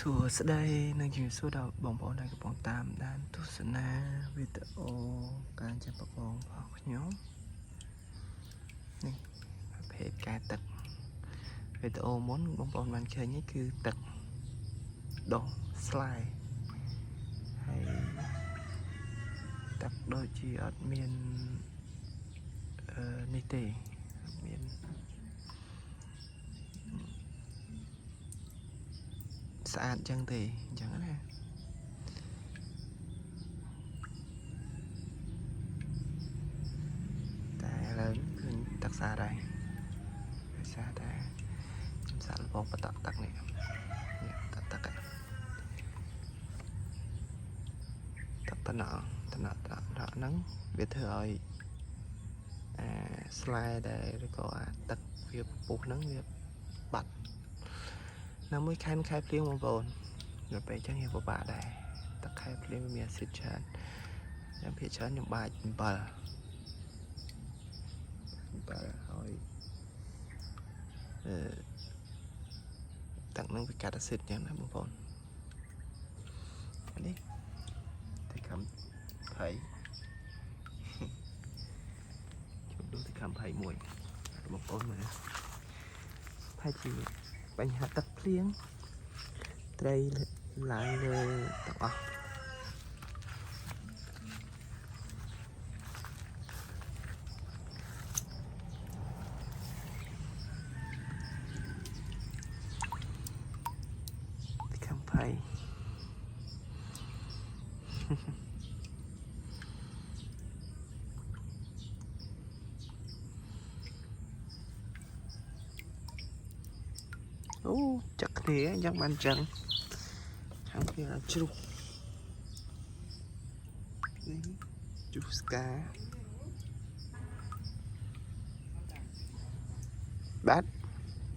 សួស្តីនឹងជំរាបសួរដល់បងប្អូនដែលកំពុងតាមដានទស្សនាវីដេអូការចាប់ប្រកងរបស់ខ្ញុំនេះប្រភេទកែទឹកវីដេអូមុនបងប្អូនបានឃើញនេះគឺទឹកដុះស្លែហើយទឹកដូចជាអត់មាននេះទេអត់មានស្អាតចឹងទេអញ្ចឹងណាតែឥឡូវឃើញទឹកស្អាតហើយដោយសារតែខ្ញុំសាកល្បងបតក់ទឹកនេះទឹកតំណហ្នឹងវាធ្វើឲ្យស្លែដែលឬក៏ទឹកវាពុះហ្នឹងវាបាត់ណាមួយខែភ្លៀងបងប្អូនដល់ពេលអញ្ចឹងវាពិបាកដែរទឹកខែភ្លៀងវាមានអាស៊ីតច្រើនតែភាគច្រើនខ្ញុំបាចអំបិលឲ្យទឹកហ្នឹងវាកាត់អាស៊ីតអញ្ចឹងណាបងប្អូននេះតែខំភ័យជួបដូចតែខំភ័យមួយបងប្អូនមើលផាច់ជាបញ្ហាទឹកភ្លៀងត្រីឡើងលើទាំងអស់ខំភ័យអូចាក់គ្នាយ៉ាងបានចឹងខាងវាជ្រុះនេះជ្រុះស្កាបាទ